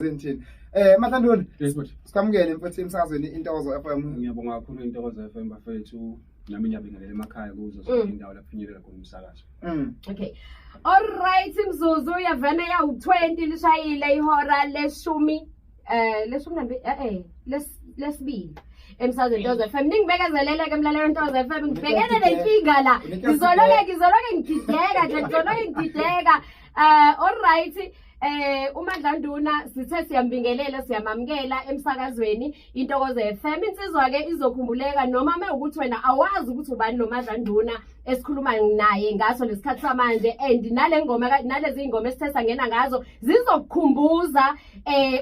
Mathanduni, Yes, but sikamukele mfethu emsakazweni Intokozo FM. ngiyabonga kakhulu Intokozo FM bafethu nami ngiyabingelela emakhaya kuzo zonke indawo lapho finyelela khona umsakazo. Okay. All right, imzuzu yavana ya u20 lishayile ihora leshumi lesibili. Emsakazweni Intokozo FM. Ningibekezelele ke mlalelo Intokozo FM. Ngibekele lenkinga la. Ngizoloke ngidideka. All right. uMadlanduna sithe siyambingelela siyamamkela emsakazweni Intokozo FM. Insizwa ke izokhumbuleka noma ukuthi wena awazi ukuthi ubani lo Madlanduna esikhuluma naye ngaso lesikhathi samanje, and nalezi ingoma esithe sangena ngazo zizokukhumbuza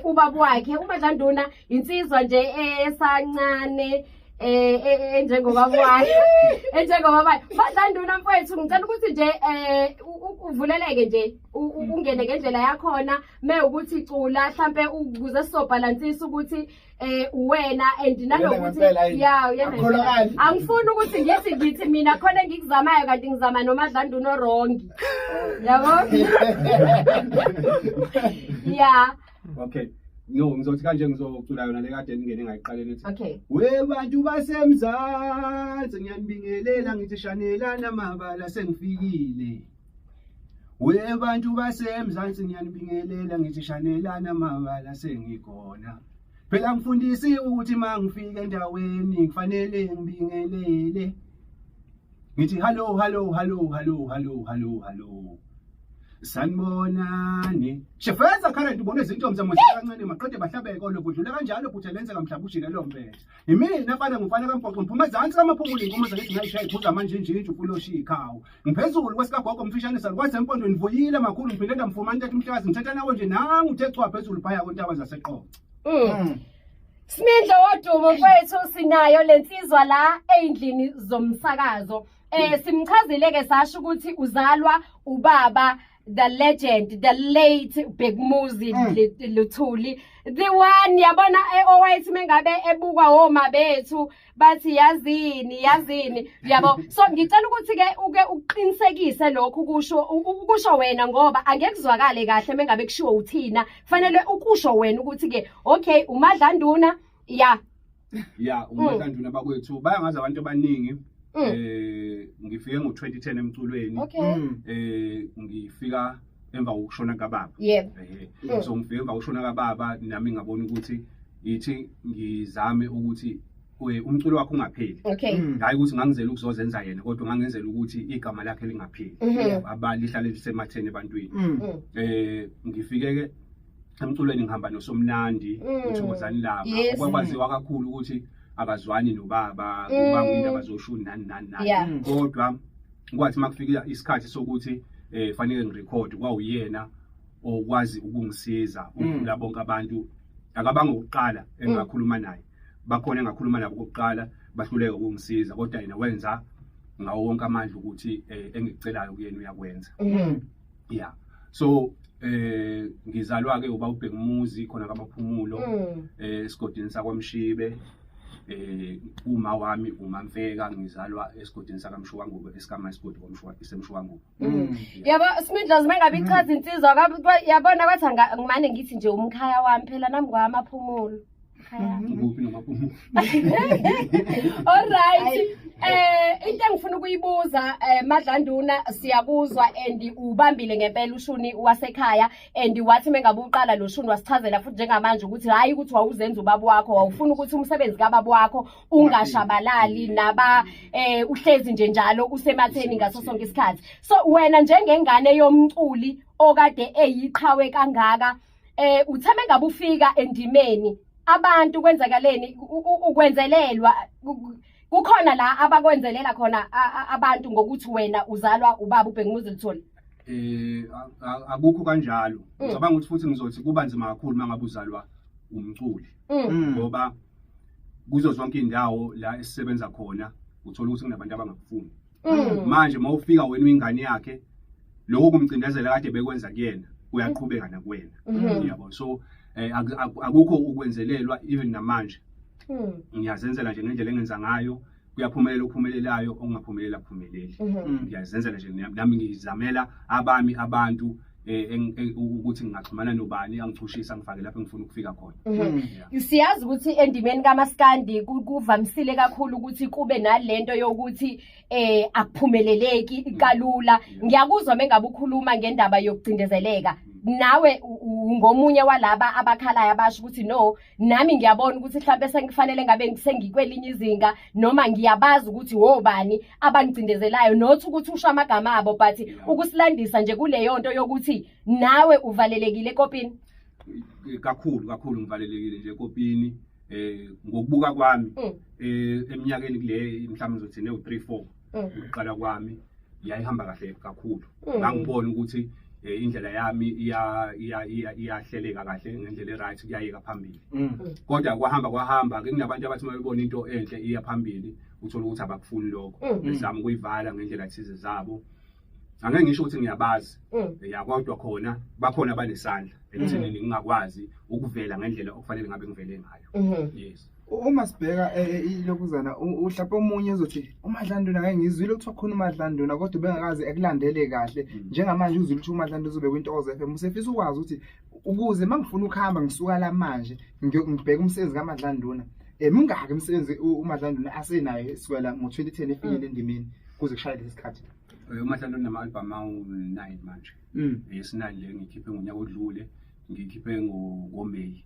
ubaba wakhe uMadlanduna, insizwa nje esancane njengobaba wakhe Madlanduna mfowethu, ngicela ukuthi nje uvuleleke nje ungene ngendlela yakhona ukuthi cula mhlambe ukuze sizobhalansisa ukuthi uwena and nanokuthi angifuni ukuthi ngithi mina khona ngikuzamayo kanti ngizama noMadlanduna orongi, yabo. Yeah. Okay. No, ngizothi kanje ngizocula yona le kade ngene ngayiqaleni ethi. Okay. We bantu basemzansi ngiyanibingelela ngithi shanelana mabala sengifikile. We bantu basemzansi ngiyanibingelela ngithi shanelana mabala sengikhona. Phela ngifundisi ukuthi mangifika endaweni kufanele ngibingelele. Ngithi hello. Sanibonani. Shefeza current ubone izinto mzamohle kancane maqede bahlabeke olokudlula kanjalo futhi lenze kamhlabujike lo mpela. Yimini nafana ngifana kaMpoqo ngiphuma ezantsi kamaphumulo inkomo zakithi ngayishaya iphuza manje nje ufuloshi ikhawo. Ngiphezulu kwesikagogo mfishane salukwazi empondweni vuyile makhulu ngiphinde ndamfumana ntethe umhlakazi ngithetha nawe nje nangu uthe chwa phezulu phaya kontaba zaseqoqo. Simindlo wodumo mfowethu sinayo lensizwa la endlini zomsakazo. Simchazile ke sasho ukuthi uzalwa ubaba the legend, the late Big Muzi Luthuli, the one yabona owayethi mengabe ebukwa oma bethu bathi yazini yabo. So ngicela ukuthi ke uqinisekise lokho ukusho wena ngoba angekuzwakale kahle mengabe kushiwo uthina, kufanele ukusho wena ukuthi ke okay uMadlanduna uMadlanduna bakwethu bayangazi abantu abaningi. Ngifike ngo2010 emculweni. Ngifika emva kokushona kababa. So ngifike emva kokushona kababa nami ngabona ukuthi yithi ngizame ukuthi umculo wakho ungapheli. Hayi ukuthi ngangizela ukuzozenza yena kodwa ngangenzela ukuthi igama lakhe lingapheli. Abalihlale lisematheni ebantwini. Ngifike ke emculweni ngihamba noSomnandi uThokozani laba okwaziwa kakhulu ukuthi akazwani nobaba ubanga indaba zoshuni nani kodwa kwathi makufika isikhathi sokuthi fanele ngirecord kwawuyena okwazi ukungisiza ukudlula bonke abantu akabanga ukuqala engakhuluma naye, bakhona engakhuluma nabo kokuqala bahluleka ukungisiza kodwa yena wenza ngawo wonke amandla ukuthi engicelayo kuyena uyakwenza. So ngizalwa ke ubaba uBhek Muzi khona kaMaphumulo esigodini sakwamshibe. Uma wami uMamfeka ngizalwa esigodini sakaMshuwangubo esikama isigodi kwamshuwangubo. Yabo Smidlows mengabe ichaza insizwa yabona kwathi ngimane ngithi nje umkhaya wami phela nami kwaMaphumulo. Nguphi noMaphumulo? All right. Into engifuna ukuyibuza Madlanduna siyakuzwa and ubambile ngempela ushuni wasekhaya and wathi mengabe uqala lo shuni wasichazela futhi njengamanje ukuthi hayi ukuthi wawuzenza ubaba wakho wawufuna ukuthi umsebenzi kababa wakho ungashabalali naba uhlezi nje njalo usematheni ngaso sonke isikhathi. So wena njengengane yomculi okade eyiqhawe kangaka utheme ngabe ufika endimeni abantu kwenzakaleni ukwenzelelwa kukhona la abakwenzelela khona abantu ngokuthi wena uzalwa ubaba uBhek Muzi Luthuli? Akukho kanjalo. Ngicabanga ukuthi futhi ngizothi kuba nzima kakhulu mangabe uzalwa umculi ngoba kuzo zonke indawo la esisebenza khona uthola ukuthi kunabantu abangakufuni. Manje mawufika wena uyingane yakhe lokho kumcindezela kade bekwenza kuyena uyaqhubeka nakuwena. Yabo, so akukho ukwenzelelwa even namanje. Ngiyazenzela nje ngendlela engenza ngayo, kuyaphumelela ophumelelayo ongaphumelela aphumeleli. Ngiyazenzela nje nami ngizamela abami abantu ukuthi ngingaxhumana nobani angithushisa ngifake lapho engifuna ukufika khona. Siyazi ukuthi endimeni kaMaskandi kuvamisile kakhulu ukuthi kube nalento yokuthi akuphumeleleki kalula. Ngiyakuzwa mengabe ukhuluma ngendaba yokucindezeleka. Nawe ngomunye walaba abakhalayo abasho ukuthi no, nami ngiyabona ukuthi mhlawumbe sengifanele ngabe sengikwelinye izinga noma ngiyabazi ukuthi wobani abangicindezelayo nothi ukuthi usho amagama abo, but ukusilandisa nje kuleyo nto yokuthi nawe uvalelekile ekopini. Kakhulu ngivalelekile nje ekopini. Ngokubuka kwami eminyakeni kule mhlawumbe ngizothi ne 3-4 ukuqala kwami yayihamba kahle kakhulu. Ngangibona ukuthi indlela yami iyahleleka kahle ngendlela eright, kuyayeka phambili. Kodwa kwahamba ke kunabantu abathi mabebona into enhle iya phambili uthola ukuthi abakufuni lokho, bezama ukuyivala ngendlela thize zabo. Angeke ngisho ukuthi ngiyabazi, kodwa bakhona abanesandla ekuthenini ngingakwazi ukuvela ngendlela okufanele ngabe ngivele ngayo. Yes. Uma sibheka ilokuzana uhlapha omunye uzothi uMadlanduna ngeke ngizwile ukuthi khona uMadlanduna kodwa bengakazi ekulandele kahle. Njengamanje uzwile ukuthi uMadlanduna uzobe kwintokozo FM, usefisa ukwazi ukuthi ukuze mangifuna ukuhamba ngisuka la manje ngibheka umsebenzi kaMadlanduna, mingaki umsebenzi uMadlanduna asenayo esukela ngo2010 efikile endimeni kuze kushayele isikhathi. uMadlanduna nama-album awu-9 manje. Yes9 le ngikhiphe ngonyaka odlule, ngikhiphe ngoMeyi.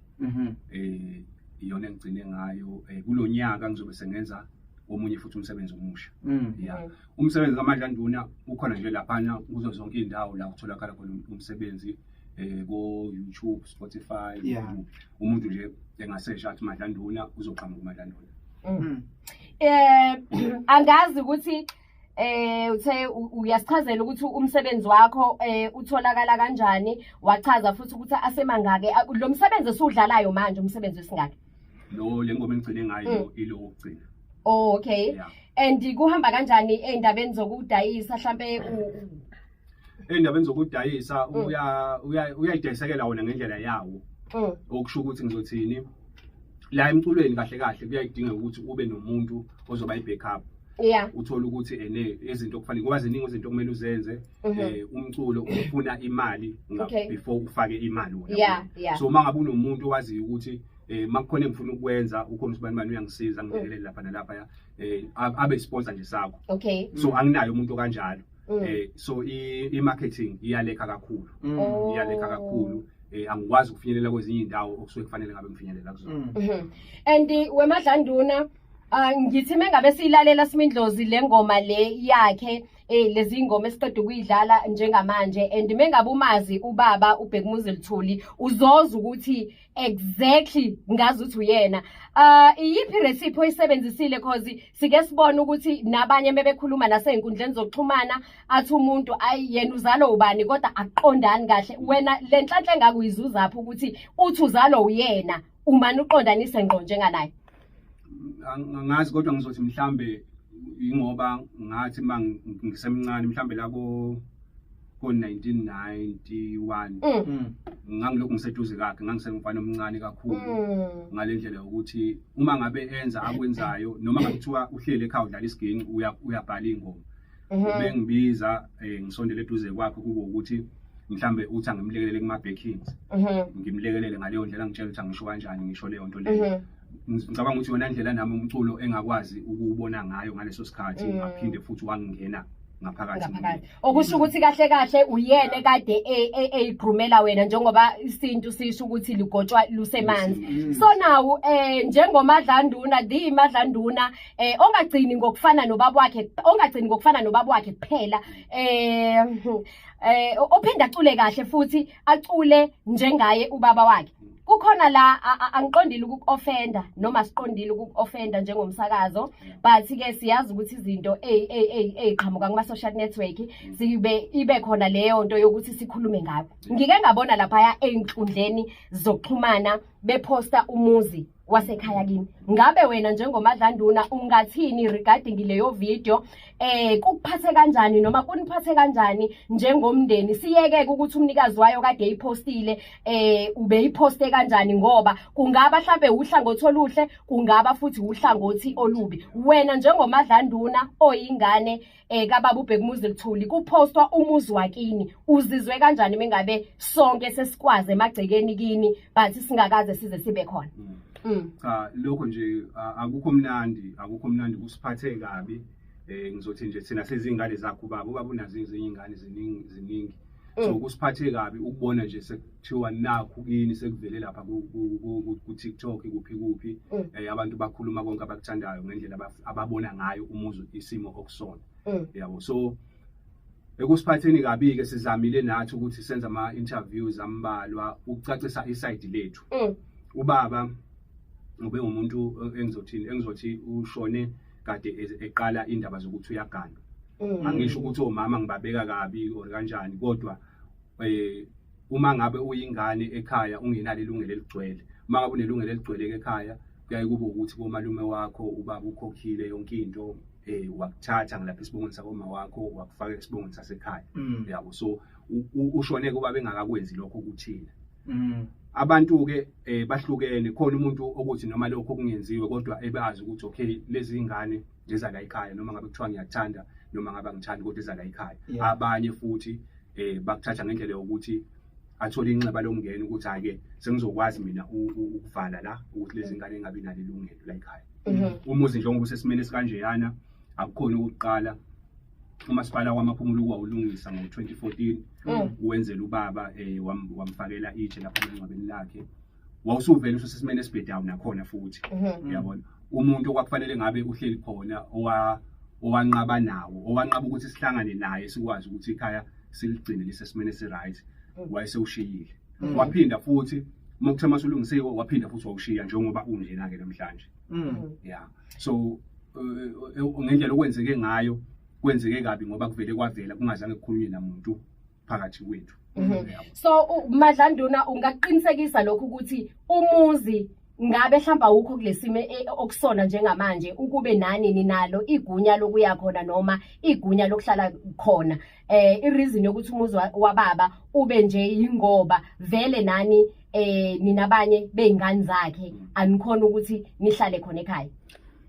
Iyona engigcine ngayo kulonyaka ngizobe sengenza omunye futhi umsebenzi omusha. Umsebenzi kaMadlanduna ukhona nje laphana kuzo zonke indawo la kutholakala khona umsebenzi ko YouTube, Spotify. Umuntu nje engasesha athi Madlanduna uzoqhamuka uMadlanduna. Angazi ukuthi uthe uyasichazela ukuthi umsebenzi wakho utholakala kanjani, wachaza futhi ukuthi asemangake lo msebenzi esudlalayo manje umsebenzi wesingaki? Lo lengoma engigcine ngayo ilo wokugcina. Oh okay. And kuhamba kanjani endabeni zokudayisa mhlambe endabeni zokudayisa uyayidayisekela wona ngendlela yawo. Okusho ukuthi ngizothini la emculweni kahle kahle kuyayidinga ukuthi ube nomuntu ozoba i-backup. Uthola ukuthi izinto okufanele ngoba ziningi izinto kumele uzenze. Umculo ufuna imali before ufake imali wona. So mangabe unomuntu owaziyo ukuthi makukhona engifuna ukwenza ukhona usibani uyangisiza ngivelele lapha nalapha abe sponsor nje sakho. So anginayo umuntu kanjalo. So i-marketing iyaleka kakhulu. Iyaleka kakhulu. Angikwazi ukufinyelela kwezinye indawo okusuke kufanele ngabe ngifinyelela kuzona. And weMadlanduna ngithi mengabe silalela Simindlozi le ngoma le yakhe lezi ingoma esiqeda ukuyidlala njengamanje, and mengabe umazi ubaba uBhekumuzi Luthuli uzoza ukuthi exactly ngazi ukuthi uyena iyiphi recipe oyisebenzisile cause sike sibona ukuthi nabanye bebekhuluma nasey'nkundleni zokuxhumana athi umuntu yena uzalo ubani kodwa aqondani kahle. Wena le nhlanhla engakuyizuzaphi ukuthi uthi uzalo uyena umani uqondanise ngqo njenganaye? Angazi kodwa ngizothi mhlambe ingoba ngathi ngisemncane mhlambe la ko 1991 ngangilokhu ngiseduze kakhe, ngangisengumfana omncane kakhulu ngalendlela ukuthi uma ngabe enza akwenzayo noma ngakuthiwa uhlele ekhaya udlala isiginci uyabhala ingoma, bengibiza ngisondele eduze kwakhe kube ukuthi mhlambe uthi angimlekelele kuma backings, ngimlekelele ngaleyo ndlela ngitshela ukuthi angisho kanjani ngisho leyo nto leyo. Ngicabanga ukuthi yona indlela nami umculo engakwazi ukubona ngayo ngaleso sikhathi ngaphinde futhi wangena ngaphakathi. Okusho ukuthi kahle kahle uyena kade eyigrumela wena njengoba isintu sisho ukuthi ligotshwa lusemanzi. So now njengoMadlanduna Madlanduna ongagcini ngokufana nobaba wakhe kuphela, ophinda acule kahle futhi acule njengaye ubaba wakhe. Kukhona la angiqondile ukuku-offenda noma siqondile ukuku-offenda njengomsakazo, but ke siyazi ukuthi izinto eziqhamuka kuma-social network ibe khona leyo nto yokuthi sikhulume ngayo. Ngike ngabona laphaya ey'nkundleni zokuxhumana beposta umuzi wasekhaya kini. Ngabe wena njengomadlanduna ungathini regarding leyo video? Kukuphathe kanjani noma kuniphathe kanjani njengomndeni? Siyeke ukuthi umnikazi wayo kade eyipostile ubeyiposte kanjani, ngoba kungaba mhlambe uhlangothi oluhle, kungaba futhi uhlangothi olubi. Wena njengomadlanduna oyingane kababa uBhekumuzi Luthuli, kupostwa umuzi wakini, uzizwe kanjani mengabe sonke sesikwazi emagcekeni kini but singakaze size sibe khona? Cha, lokho nje akukho mnandi kusiphathe kabi. Ngizothi nje thina sezingane zakho ubaba unazo ezinye ingane ziningi. So kusiphathe kabi ukubona nje sekuthiwa nakho kini sekuvele lapha ku TikTok kuphi abantu bakhuluma konke abakuthandayo ngendlela ababona ngayo umuzi isimo okusona. Yabo, so ekusiphatheni kabi ke sizamile nathi ukuthi senze ama interviews ambalwa ukucacisa iside lethu. Ubaba ube umuntu engizothi ushone kade eqala indaba zokuthi uyagana. Angisho ukuthi omama ngibabeka kabi or kanjani, kodwa uma ngabe uyingane ekhaya ungenalo ilungelo eligcwele. Uma ngabe unelungelo eligcwele ekhaya, kuyaye kube ukuthi komalume wakho ubaba ukhokhile yonke into, wakuthatha ngilapha isibongweni sakoma wakho wakufaka esibongweni sasekhaya. Yabo, so ushone kuba bengakakwenzi lokho kuthina. Abantu ke bahlukene, khona umuntu ukuthi noma lokho kungenziwe kodwa ebazi ukuthi okay lezi ingane leza la ekhaya, noma ngabe kuthiwa ngiyathanda noma ngabe ngithandi kodwa eza la ekhaya. Abanye futhi bakuthatha ngendlela yokuthi athole inxeba lomngeni ukuthi ake sengizokwazi mina ukuvala la ukuthi lezi ingane engabi nalo ilungelo la ekhaya. Umuzi njengoba usesimene esikanjeyana akukhona ukuqala. Umasipala wamaphumulo kwawulungisa ngo2014 uwenzela ubaba wamfakela itshe lapha engcwabeni lakhe. Wawusuvela usesimene esibhedawu nakhona futhi. Uyabona, umuntu okwakufanele ngabe uhleli khona owanqaba nawo, owanqaba ukuthi sihlangane naye sikwazi ukuthi ikhaya siligcine lisesimene esi-right, wayesewushiyile. Waphinda futhi mokuthe masulungisiwe waphinda futhi wawushiya njengoba unjena ke namhlanje. Yeah, so ngendlela okwenzeke ngayo kwenzeke kabi ngoba kuvele kwavela kungazange kukhulunywe namuntu phakathi kwethu. So madlanduna ungaqinisekisa lokho ukuthi umuzi ngabe hlamba ukho kulesime okusona njengamanje ukube nani ninalo igunya lokuya khona noma igunya lokuhlala khona? I-reason yokuthi umuzi wababa ube nje yingoba vele nani ninabanye beingane zakhe anikhona ukuthi nihlale khona ekhaya.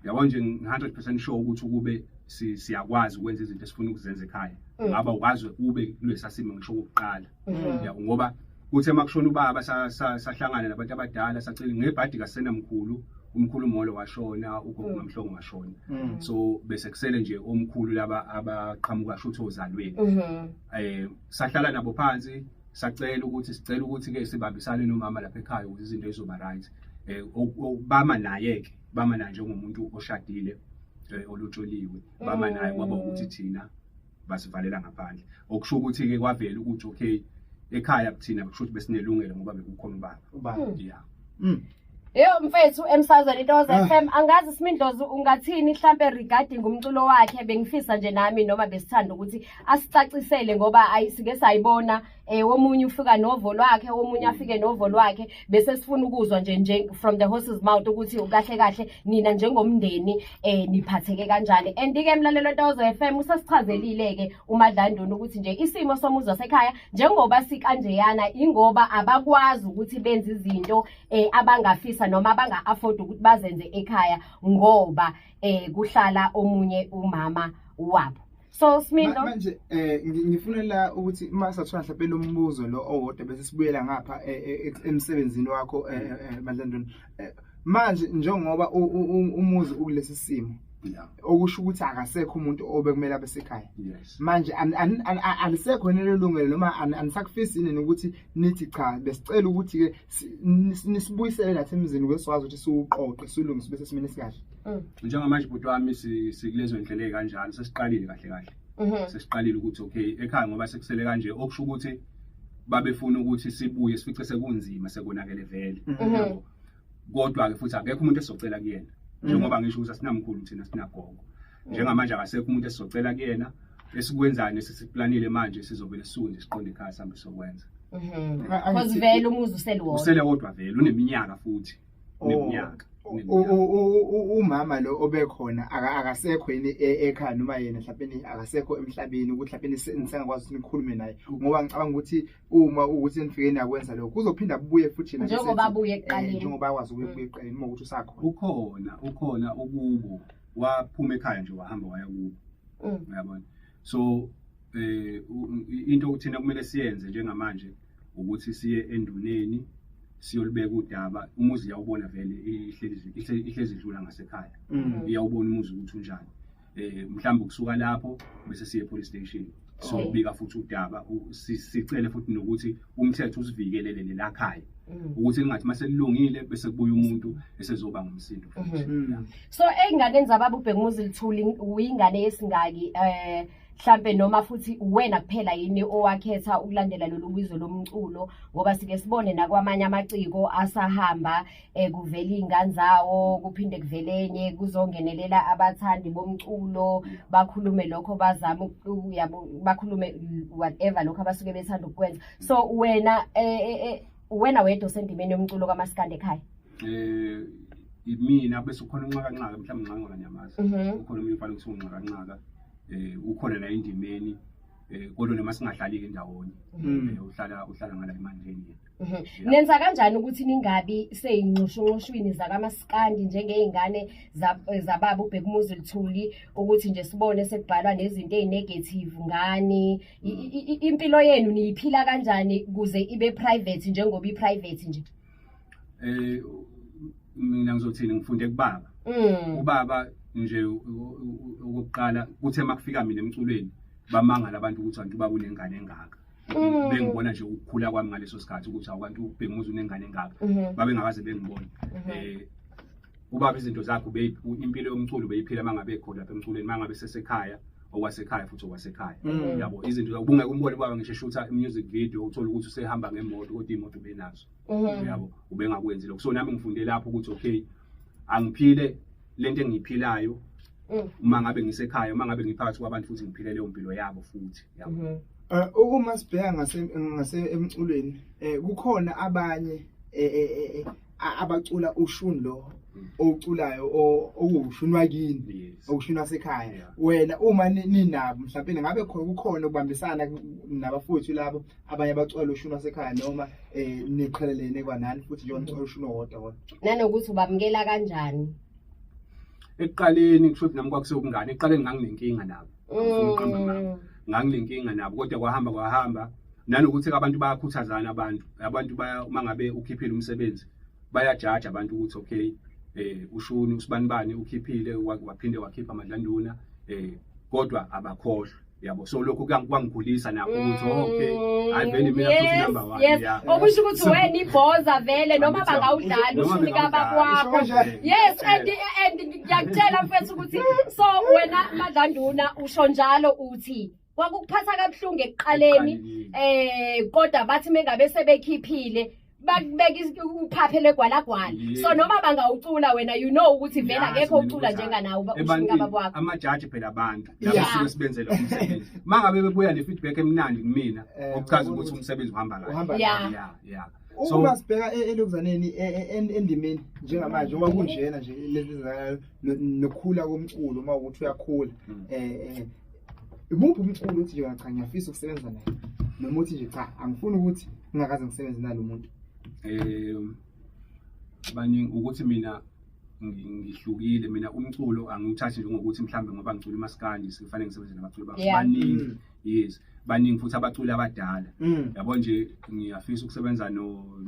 Yabo, nje 100% sure ukuthi ukube siyakwazi ukwenza izinto esifuna ukuzenza ekhaya. Ngaba ukwazi ube kulesasimo ngisho ukuqala. Yabo, ngoba kuthe makushona ubaba sahlangana nabantu abadala sacela ngebhadi kasena umkhulu Molo washona, ugogo Mamhlongo washona. So bese kusele nje omkhulu laba abaqhamuka shutho ozalweni. Sahlala nabo phansi sicela ukuthi ke sibambisane nomama lapha ekhaya ukuthi izinto zizoba right. Bama naye ke bama naye njengomuntu oshadile olutsholiwe, bama naye kwaba ukuthi thina basivalela ngaphandle. Okusho ukuthi ke kwavela ukuthi okay ekhaya kuthina kusho ukuthi besinelungelo ngoba bekukhona ubaba. Yeah. Mfethu emsazweni Itoza FM, angazi Smindlozi ungathini mhlambe regarding umculo wakhe? Bengifisa nje nami noma besithanda ukuthi asicacisele ngoba ayisike sayibona womunye ufika novo lwakhe, womunye afike novo lwakhe, bese sifuna ukuzwa nje from the horse's mouth ukuthi kahle nina njengomndeni niphatheke kanjani. And ke mlalelo Itoza FM usasichazelile ke umadlanduna ukuthi nje isimo somuzi wasekhaya njengoba sikanjeyana ingoba abakwazi ukuthi benze izinto abangafisa noma abanga-afford ukuthi bazenze ekhaya ngoba kuhlala omunye umama wabo. So Smindlo manje ngifunela ukuthi masathola mhlawumbe lo mbuzo lo owodwa bese sibuyela ngapha emsebenzini wakho madlanduna. Manje njengoba umuzi ukulesi simo, okusho ukuthi akasekho umuntu obekumele abesekhaya. Manje alisekho nelungelo noma anisakufisi yini ukuthi nithi cha besicela ukuthi ke nisibuyisele nathi emzini kweswazi ukuthi siuqoqe silungise bese simene sikahle. Njengamanje bhuti wami sikulezo indlela kanjalo sesiqalile kahle. Sesiqalile ukuthi okay ekhaya ngoba sekusele kanje, okusho ukuthi babefuna ukuthi sibuye sifice sekunzima sekonakele vele. Kodwa ke futhi akekho umuntu esocela kuyena. Njengoba ngisho ukuthi asinamkhulu thina sinagogo. Njengamanje akasekho umuntu esocela kuyena. Esikwenzayo sesiplanile manje sizovele sisuke siqonde ekhaya sambe sokwenza. Because vele umuzi usele wodwa. Usele wodwa vele uneminyaka futhi. Uneminyaka. umama lo obekhona akasekho yini ekhaya noma yena mhlawumbe akasekho emhlabeni ukuthi mhlawumbe nisengakwazi ukuthi nikhulume naye ngoba ngicabanga ukuthi uma ukuthi nifike nakwenza lokho kuzophinda kubuye futhi njengoba abuye eqaleni njengoba akwazi ukubuye eqaleni uma ukuthi usakhona ukhona ukubo waphuma ekhaya nje wahamba waya kubo uyabona so into ukuthina kumele siyenze njengamanje ukuthi siye enduneni siyolibeka udaba umuzi yawubona vele ihlezi idlula ngasekhaya iyawubona umuzi ukuthi unjani mhlawumbe kusuka lapho bese siye police station so ubika futhi udaba sicele futhi nokuthi umthetho usivikelele lakhaya ukuthi lingathi mase lilungile bese kubuya umuntu esezoba ngumsindo futhi so einganeni zababa uBhekumuzi Lithuli uyingane yesingaki mhlambe noma futhi wena kuphela yini owakhetha ukulandela lolu bizo lomculo ngoba sike sibone nakwamanye amaciko asahamba kuvela ingane zawo kuphinde kuvelenye kuzongenelela abathandi bomculo bakhulume lokho bazama bakhulume whatever lokho abasuke bethanda ukwenza so wena wedwa sendimeni yomculo kaMaskandi ekhaya mina bese ukhona unqaka mhlawumbe unqaka kanyamaza ukhona umuntu ufana ukuthi unqaka ukhona la indimeni kodwa noma singahlali endawonye uhlala ngala emandleni nenza kanjani ukuthi ningabi seyinxushunxushwini zakaMaskandi njengeingane zababa uBhekumuzi Lithuli ukuthi nje sibone sekubhalwa nezinto ezinegative ngani impilo yenu niyiphila kanjani kuze ibe private njengoba iprivate nje mina ngizothini ngifunde kubaba ubaba nje ukuqala kuthe makufika mina emculweni bamangala abantu ukuthi abantu babune ingane engaka bengibona nje ukukhula kwami ngaleso sikhathi ukuthi abantu uBhekumuzi unengane engaka babe ngakaze bengibona ubaba izinto zakhe impilo yomculo beyiphila mangabe khona lapha emculweni mangabe sesekhaya okwasekhaya futhi okwasekhaya yabo izinto ubungeke umbone baba ngisho shutha music video uthola ukuthi usehamba ngemoto kodwa imoto benazo yabo ubengakwenzi lokho so nami ngifunde lapho ukuthi okay angiphile lento engiyiphilayo uma ngabe ngisekhaya uma ngabe ngiphakathi kwabantu futhi ngiphile leyo mpilo yabo futhi yabo uma sibheka ngase emculweni kukhona abanye abacula ushuni lo oculayo okushunwa kini okushunwa sekhaya wena uma ninabo mhlawumbe ngabe kukhona ukubambisana nabafowethu labo abanye abacula ushunwa sekhaya noma niqhelelene kwanani futhi nje ucula ushunwa wodwa nanokuthi ubamukela kanjani eqaleni kusho ukuthi nami kwakusokungane eqaleni nganginenkinga nabo nganginenkinga nabo kodwa kwahamba nanokuthi abantu bayakhuthazana abantu baya mangabe ukhiphile umsebenzi bayajaja abantu ukuthi okay ushuni usibanibani ukhiphile waphinde wakhipha amadlanduna kodwa abakhohlwa yabo so lokho kwangigulisa nakho ukuthi okay ayivele mina futhi number 1 okusho ukuthi wena ibhoza vele noma bangawudlala ushuni kabakwakho yes and ngiyakutshela mfethu ukuthi so wena Madlanduna usho njalo uthi kwakuphatha kabuhlungu ekuqaleni kodwa bathi mengabe sebekhiphile bakubeka uphaphele gwalagwala so noma bangawucula wena you know ukuthi vela akekho ucula njenganawe ushingaba kwakho amajaji phela abantu labasuke sibenzela umsebenzi mangabe bebuya ne feedback emnandi kumina okuchaza ukuthi umsebenzi uhamba kahle yeah so uma sibheka elokuzaneni endimeni njengamanje ngoba kunjena nje lezi nokukhula komculo uma ukuthi uyakhula imuphi umculo uthi nje cha ngiyafisa ukusebenza naye noma uthi nje cha angifuni ukuthi ngingakaze ngisebenze nalomuntu baningi ukuthi mina ngihlukile mina umculo angiwuthathi njengokuthi mhlambe ngoba ngicula uMaskandi sifanele ngisebenze nabaculi baningi yes baningi futhi abaculi abadala yabo nje ngiyafisa ukusebenza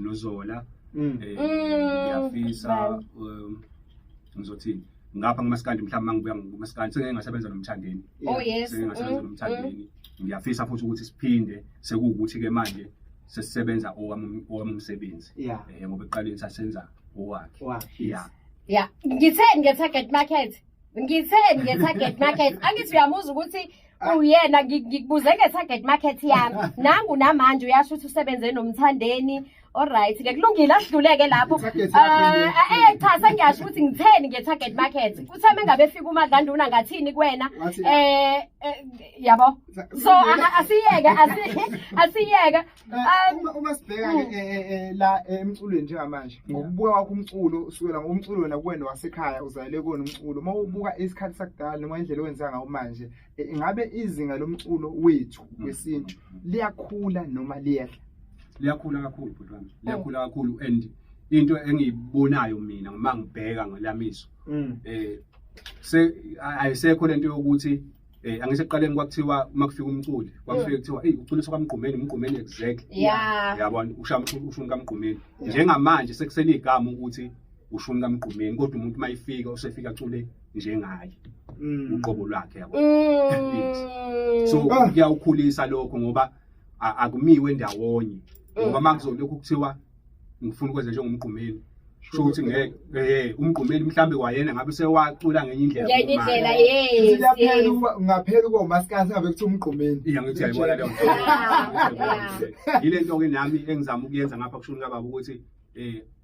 noZola ngiyafisa ngizothini ngapha kuMaskandi mhlawumbe mangibuya kuMaskandi sengeke ngasebenza nomthandeni sengeke ngasebenza nomthandeni ngiyafisa futhi ukuthi siphinde sekuwukuthi ke manje sesisebenza owami umsebenzi ngoba eqaleni sasenza owakhe yeah ngitheni nge-target market angithi uyamuza ukuthi uyena ngikubuze nge-target market yami nangu namanje uyasho ukuthi usebenze nomthandeni Alright ke kulungile asidluleke lapho cha sengiyasho ukuthi ngitheni nge-target market utheme ngabe efika uMadlanduna ngathini kuwena yabo so asiyeke uma sibheka la emculweni njengamanje ngokubuka kwakho umculo usukela ngomculo wena kuwena wasekhaya uzayele kona umculo mawubuka isikhathi sakudala noma indlela owenza ngayo manje ingabe izinga lomculo wethu wesintu liyakhula noma liyehla? Liyakhula kakhulu bhuti wami, liyakhula kakhulu and into engiyibonayo mina uma ngibheka ngelamiso ayisekho lento yokuthi angisekuqaleni kwakuthiwa makufika umculi kwakufika kuthiwa uculiswa kaMgqumeni exactly yabona ushuni kaMgqumeni njengamanje sekusenigama ukuthi ushuni kaMgqumeni kodwa umuntu mayifika usefika acule njengaye uqobo lwakhe yabona so kuyawukhulisa lokho ngoba akumiwe ndawonye ngoba makuzolokhu kuthiwa ngifuna ukwenza njengomGqumeni sho ukuthi ngeke uMgqumeni mhlambe kwayena ngabe sewacula ngenye indlela ngaphela komaskasi ngabe kuthi uMgqumeni ngithi ayibona leyo ile nto ke nami engizama ukuyenza ngapha kushuni kababa ukuthi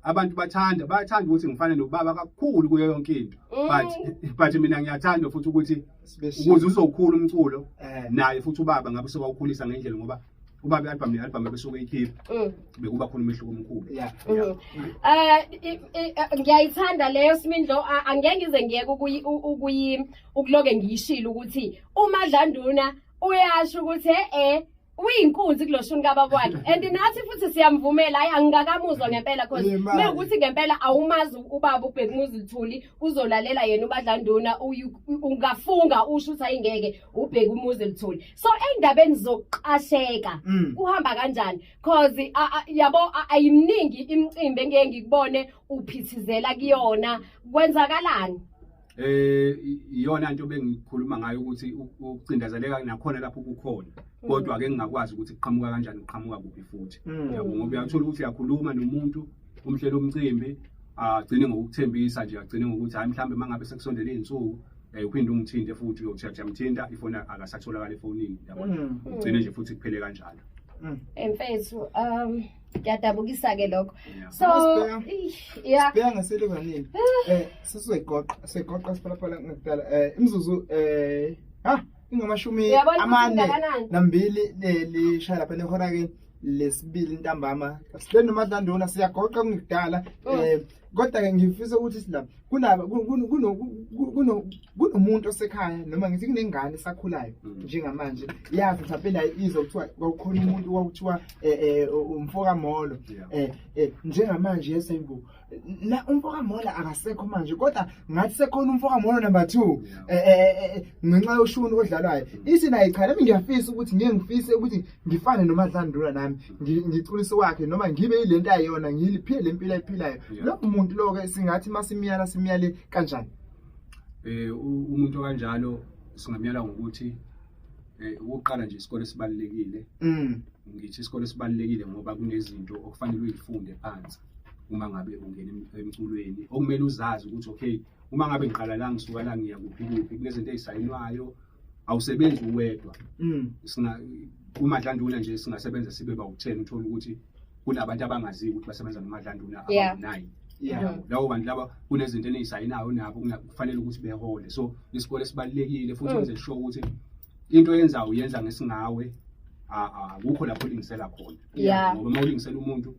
abantu bayathanda ukuthi ngifane nobaba kakhulu kuyo yonke into but mina ngiyathanda futhi ukuthi ukuze uzokhula umculo naye futhi ubaba ngabe sewawukhulisa ngendlela ngoba ubaba i-album besuke ikhipha bekuba khona umehluko omkhulu ngiyayithanda leyo Smindlo angeke ngize ngiyeke ukuloke ngiyishilo ukuthi uMadlanduna uyasho ukuthi uyinkunzi kuloshuni kababa wakhe and nathi futhi siyamvumela hayi angikamuzwa ngempela because mekuthi ngempela awumazi ubaba uBhekumuzi Luthuli uzolalela yena uMadlanduna ungafunga usho ukuthi ayingeke uBhekumuzi Luthuli so endabeni zokuqasheka uhamba kanjani because yabo ayimningi imicimbi engeke ngikubone uphithizela kuyona kwenzakalani iyona into bengikhuluma ngayo ukuthi ukucindezeleka nakhona lapho kukhona kodwa ke ngingakwazi ukuthi kuqhamuka kanjani uqhamuka kuphi futhi yabo ngoba uyathola ukuthi uyakhuluma nomuntu umhlelo omcimbi agcine ngokuthembisa nje agcine ngokuthi hayi mhlambe mangabe sekusondele izinsuku uphinde ungithinte futhi uyothatha mthinta ifoni akasatholakala efonini yabona ugcine nje futhi kuphele kanjalo emfethu ngiyadabukisa ke lokho so sibheka ngasele kanini sesizoyigoqa siphalaphala ngakudala imzuzu ingamashumi amane nambili lishaya lapha nehora ke lesibili ntambama sibene noMadlanduna siyagoqa ngikudala kodwa ke ngifisa ukuthi silapha kunomuntu osekhaya noma ngithi kunengane esakhulayo njengamanje yazi mhlawumbe izokuthiwa kwakukhona umuntu kwakuthiwa umfoka Molo njengamanje yesembu la umfoka Molo akasekho manje kodwa ngathi sekhona umfoka Molo number 2 ngenxa yoshuni odlalwayo isina ichana ngiyafisa ukuthi ngifise ukuthi ngifane noMadlanduna nami ngiculise wakhe noma ngibe ilento ayona ngiliphile lempilo ayiphilayo lo umuntu lo ke singathi masimiyale kanjani umuntu kanjalo singamyala ngokuthi ukuqala nje isikole sibalekile ngithi isikole sibalekile ngoba kunezinto okufanele uyifunde phansi uma ngabe ungena emculweni okumele uzazi ukuthi okay uma ngabe ngiqala la ngisuka la ngiya kuphi kunezinto ezisayinwayo awusebenzi uwedwa uMadlanduna nje singasebenza sibe ba-10 uthola ukuthi kunabantu abangaziyo ukuthi basebenza noMadlanduna aba-9 lawo bantu laba kunezinto enizayinayo nabo kufanele ukuthi behole so isikole sibalekile futhi wenze sure ukuthi into yenzayo uyenza ngesingawe akukho lapho ulingisela khona ngoba mawulingisela umuntu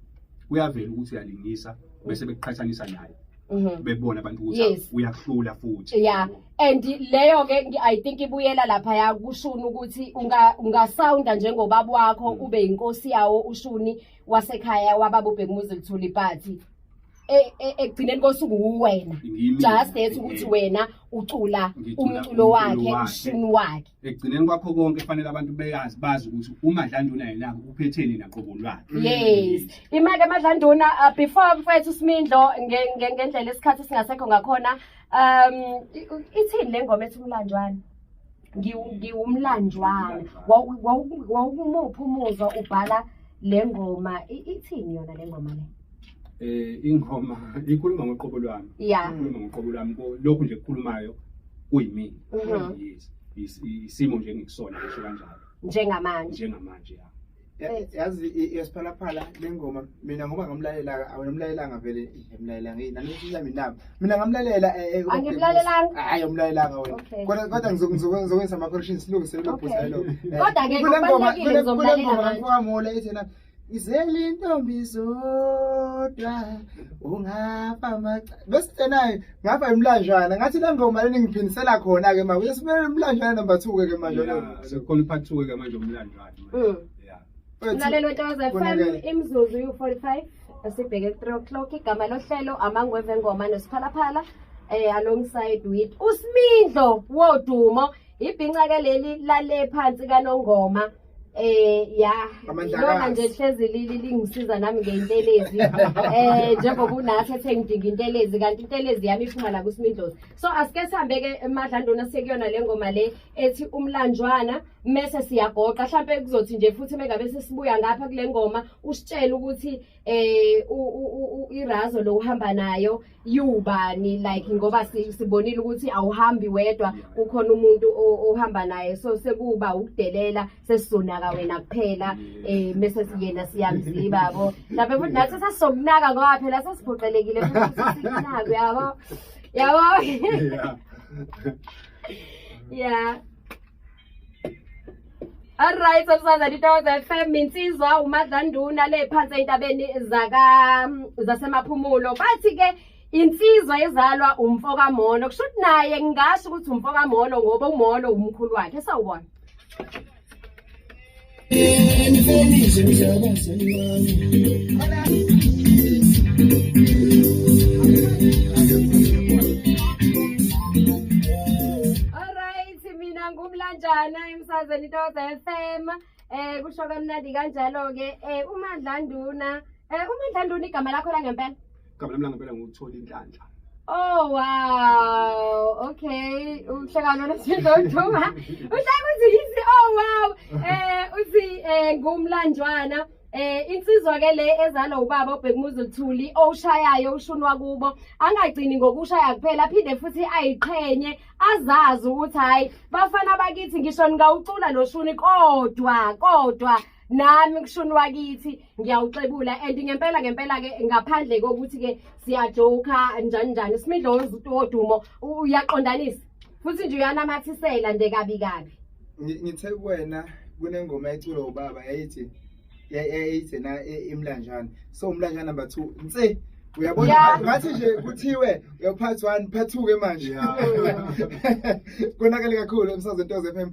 kuyavela ukuthi uyalingisa bese bekuqhathanisa naye bebona abantu ukuthi uyahlula futhi and leyo ke I think ibuyela lapha ya kushuni ukuthi ungasounda njengobaba wakho ube inkosi yawo ushuni wasekhaya wababa uBhekumuzi Luthuli but ekugcineni kosuku wena just ethi ukuthi wena ucula umculo wakhe ushuni wakhe ekugcineni kwakho konke kufanele abantu bazi ukuthi uMadlanduna yena uphetheni naqobo lwakhe yes imake Madlanduna before mfethu Smindlo ngendlela esikhathi singasekho ngakhona ithini le ngoma ethi umlanjwana ngiwumlanjwana wawumuphi umuzwa ubhala le ngoma ithini yona le ngoma le ingoma ikhuluma ngoqobo lwami ikhuluma ngoqobo lwami lokhu nje kukhulumayo kuyimina yes isimo nje ngikusona ngisho kanjalo njengamanje yazi yasiphalaphala lengoma mina ngoba ngamlalela awunomlalelanga vele emlalela nami nami mina ngamlalela angimlalelanga hayi umlalelanga wena kodwa ngizokwenza ama corrections silungisele lo bhuza lo kodwa ke kubalekile ngizomlalela ngoba ethena izeli intombi zodwa ungapha bese naye ngapha imlanjana ngathi le ngoma leni ngiphindisela khona ke manje sibele imlanjana number 2 ke manje sekhona part 2 ke manje umlanjana Ulalelo Ntokozo FM imzuzu u45 asibheke 3 o'clock igama lohlelo amangweve ngoma nesiphalaphala alongside with uSmindlo wodumo ibhinca ke leli lale phansi kaNongoma lona nje hlezi lingisiza nami ngeintelezi njengoba unathi ethe ngidinga intelezi kanti intelezi yami iphuma la kuSmindlozi so asike sihambe ke emadlandona sekuyona le ngoma le ethi umlanjwana mase siyagoqa mhlambe kuzothi nje futhi mengabe sesibuya ngapha kule ngoma usitshela ukuthi irazo lo uhamba nayo yubani like ngoba sibonile ukuthi awuhambi wedwa ukhona umuntu ohamba naye so sekuba ukudelela sesizonaka wena kuphela mase siyena siyamziba yabo mhlawumbe futhi nathi sasizokunaka ngoba phela sasiphoqelekile futhi sinako yabo yeah Alright, somsaza Ntokozo FM insizwa uMadlanduna le phansi entabeni zasemaphumulo bathi ke insizwa ezalwa umfoka Mono kushuthi naye ngingasho ukuthi umfoka Mono ngoba uMono umkhulu wakhe sawubona ngumlanjana emsazweni Ntokozo FM kusho kamnandi kanjalo ke uMadlanduna igama lakho la ngempela igama lami la ngempela nguthola inhlanhla oh wow okay uhlekano lesizoduma usakuthi yisi oh wow uthi ngumlanjwana insizwa ke le ezalwa ubaba uBhekumuzi Luthuli owushayayo ushunwa kubo angagcini ngokushaya kuphela phinde futhi ayiqhenye azazi ukuthi hayi bafana bakithi ngisho ngawucula noshuni kodwa nami kushunwa kithi ngiyawuxebula and ngempela ke ngaphandle kokuthi ke siyajoka njani Smindlozi wodumo uyaqondanisa futhi nje uyanamathisela nje kabi ngithe kuwena kunengoma eculwa ubaba yayithi na imlanjana so umlanjana number 2 nse uyabona ngathi nje kuthiwe part 1 part 2 ke manje konakele kakhulu emsazweni Ntokozo FM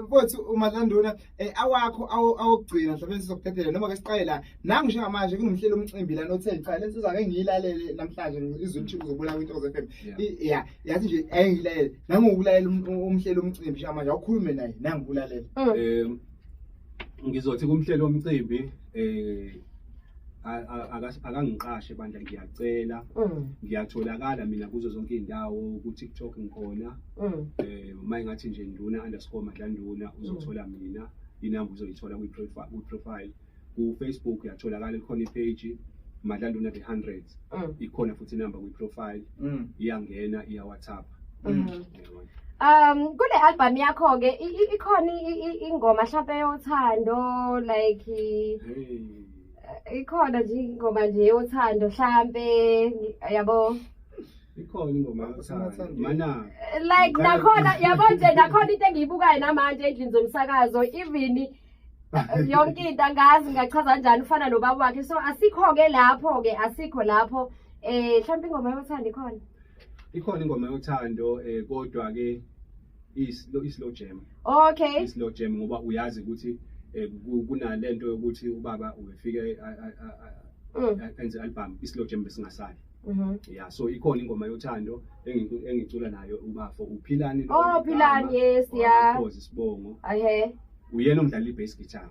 futhi uMadlanduna awakho awokugcina mhlawumbe sizokuthathela noma ke siqale la nangu njengamanje kunomhlelo umcimbi la nothe cha lensizwa ake ngiyilalele namhlanje izulu chikuzobula kwiNtokozo FM yathi nje ayengilalele nangokulalela umhlelo umcimbi njengamanje awukhulume naye nangikulalela ngizothi kumhlelo womcimbi akangiqashe bandla ngiyacela ngiyatholakala mina kuzo zonke indawo ku TikTok ngikhona mayingathi nje Nduna_Madlanduna uzothola mina inamba uzoyithola ku profile ku Facebook uyatholakala ikhona ipage Madlanduna the 100 ikhona futhi inamba ku profile iyangena iya WhatsApp kule album yakho ke ikhona ingoma mhlawumbe yothando like ikhona nje ingoma nje yothando mhlawumbe yabo ikhona ingoma yothando mana like nakhona yabo nje nakhona into engiyibukayo namanje endlini zomsakazo even yonke into angazi ngachaza kanjani ufana nobaba wakhe so asikho ke lapho ke asikho lapho mhlawumbe ingoma yothando ikhona ingoma yothando kodwa ke slow jam okay slow jam ngoba uyazi ukuthi kunalento yokuthi ubaba ubefike enze album slow jam besingasali yeah so ikhona ingoma yothando engicula nayo ubafo uphilani Philani yes yeah because Sibongo uyena umdlali i-bass guitar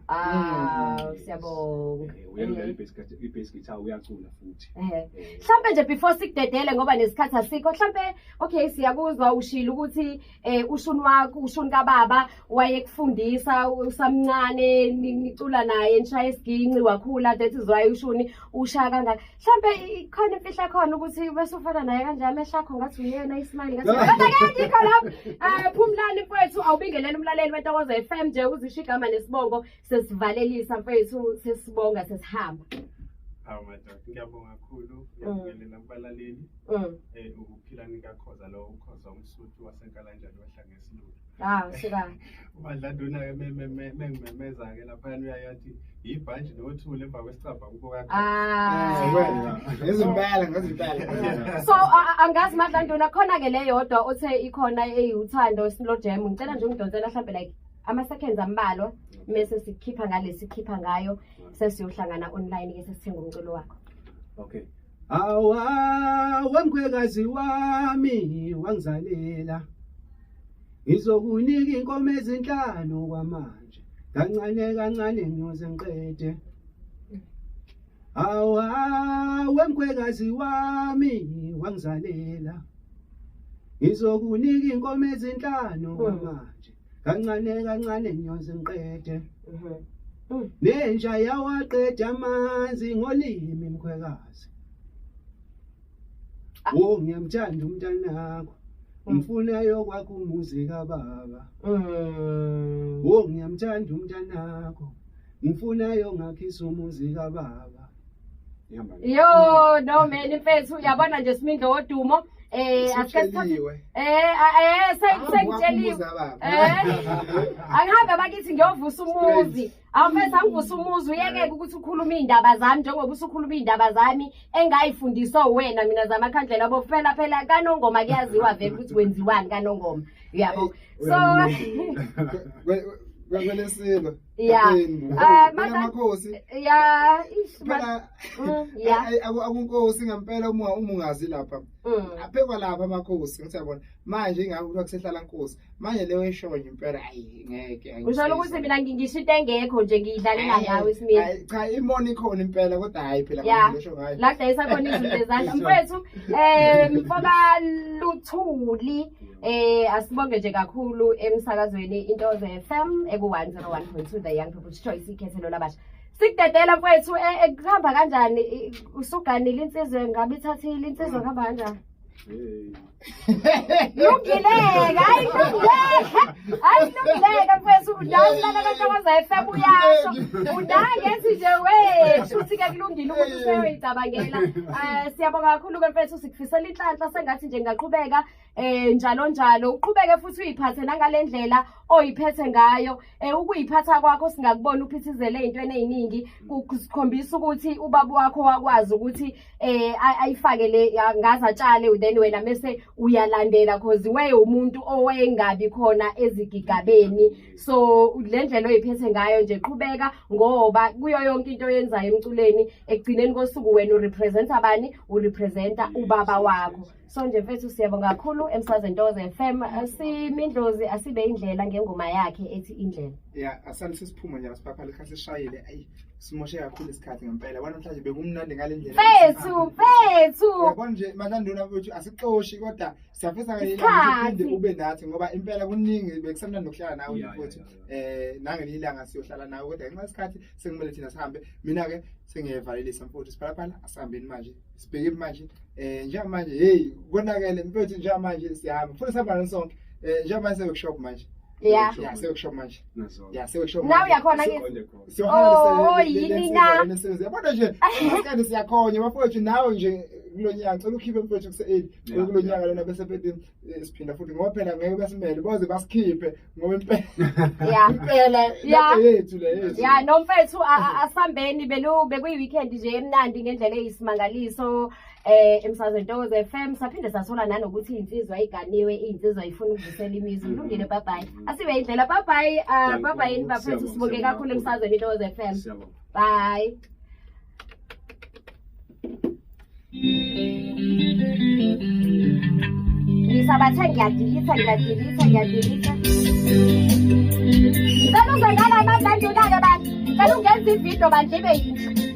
siyabonga uyena i-bass guitar uyacula futhi mhlawumbe nje before sikudedele ngoba nesikhathi asikho mhlawumbe okay siyakuzwa ushilo ukuthi ushuni kababa wayekufundisa usamncane nicula naye nishaya isiginci wakhula that is why ushuni ushaya kangaka mhlawumbe ikhona imfihla khona ukuthi bese ufana naye kanjani ameshakho ngathi uyena isimali ngathi kodwa ke ngikho lapho Phumlani mfowethu awubingelela umlaleli weNtokozo FM nje usho igama nesibongo sesivalelisa mfethu sesibonga sesihamba. Hawu madoda, ngiyabonga kakhulu ngiyabongelela kubalaleli. Ukuphila nikakhoza lo ukhoza umsuthu wasenkalanjani wahlanga esilulu. Sika. Umadlanduna ke mengimemeza ke lapha uyayathi ibhanji nothule emva kwesicabha kubuka. Ngezimpela. So angazi Madlanduna khona ke le yodwa othe ikhona eyuthando slow jam ngicela nje ungidonsela mhlambe like ama-seconds ambalwa mase sikhipha ngale sikhipha ngayo sesiyohlangana online ke sesithenga umculo wakho. Okay. Awa wemkhwekazi wami wangizalela ngizokunika inkomo ezinhlanu kwamanje kancane kancane ngiyoze ngiqede. Awa wemkhwekazi wami wangizalela ngizokunika inkomo ezinhlanu kwamanje kancane kancane ngiyoze ngiqede. Nenja yawaqeda amanzi ngolimi mkhwekazi. Ngiyamthanda umntanakho ngifuna yokwakho umuzi kababa. Ngiyamthanda umntanakho ngifuna yongakhisa umuzi kababa. Yo no man mfethu uyabona nje Simindlo wodumo Asitsheliwe. Sengitsheliwe. Angihambe bakithi ngiyovusa umuzi. Awufethu angivusa umuzi uyeke ukuthi ukhuluma indaba zami njengoba usukhuluma indaba zami engayifundiswa wena mina zamakhandlela abo phela kaNongoma kuyaziwa vele ukuthi wenziwani kaNongoma. Uyabo. So Kwelesilo. Yeah. Makhosi. Yeah. Akunkosi ngempela uma ungazi lapha. Aphekwa lapha amakhosi ngiyabona. Manje ingakho kuthiwa kusehlala inkosi. Manje leyo eshoyo impela hayi ngeke. Usho ukuthi mina ngingisho into engekho nje ngiyidlalela ngawe Smith. Cha imoni khona impela kodwa hayi phela manje lesho ngayo. La dayisa khona izinto ezandla. Mfethu mfoka Luthuli asibonge nje kakhulu emsakazweni Intoze FM eku 101.2 The Young People's Choice ikhethelo labasha. Sikudedela mfethu ekuhamba kanjani usuganile insizwe ngabe ithathile insizwe kuhamba kanjani? Lungileka ayilungileka mfethu udala kaNtoze FM uyasho undangethi nje shuthi ke kulungile ukuthi useyoyicabangela. Siyabonga kakhulu ke mfethu sikufisela inhlanhla sengathi nje ngaqhubeka njalo uqhubeke futhi uyiphathe nangalendlela oyiphethe ngayo ukuyiphatha kwakho singakubona uphithizele ezintweni eziningi kusikhombisa ukuthi ubaba wakho wakwazi ukuthi ayifake le ngaza atshale then wena mase uyalandela because we umuntu owayengabi khona ezigigabeni. So le ndlela oyiphethe ngayo nje qhubeka ngoba kuyo yonke into oyenzayo emculeni ekugcineni kosuku wena urepresenta abani urepresenta ubaba wakho. So nje mfethu siyabonga kakhulu emsakazweni Intoze FM Simindlozi asibe indlela ngengoma yakhe ethi indlela. Yeah, asani sisiphuma nje asipapha lekhasi sishayile ayi simoshe kakhulu isikhathi ngempela namhlanje bekumnandi ngalendlela. Mfethu yabona nje Madlanduna ukuthi asixoshi kodwa siyafisa ngelinye ube nathi ngoba impela kuningi bekusamnandi nokuhlala nawe mfethu nangelinye ilanga siyohlala nawe kodwa ngenxa yesikhathi sengimele thina sihambe mina ke sengiyevalelisa mfethu siphalaphala asihambeni manje sibheke manje njengamanje hey konakele mfethu njengamanje siyahamba futhi sihamba sonke njengamanje seworkshop manje. Yeah, seworkshop manje. Yeah, seworkshop. Now uyakhona ke. Yini na? Yabona nje asikade siyakhonye bafowethu nawe nje kulonyaka ngicela ukhiphe mfethu kuse8 kulonyaka lona bese phela siphinda futhi ngoba phela ngeke basimele boze basikhiphe ngoba impela. Yeah. Impela yethu le yethu. Yeah, no mfethu asambeni bekuyi weekend nje emnandi ngendlela eyisimangaliso emsakazweni Intoze FM saphinde sathola nanokuthi insizwa ayiganiwe insizwa ayifuna ukuvusela imizwa ulungile bye bye asibe indlela bye bye bafethu siboke kakhulu emsakazweni Intoze FM bye. Ngisabathe ngiyadilitha Ngizokuzengala Madlanduna ke bantu. Ngicela ungenza ividiyo bandle ibe yinhle.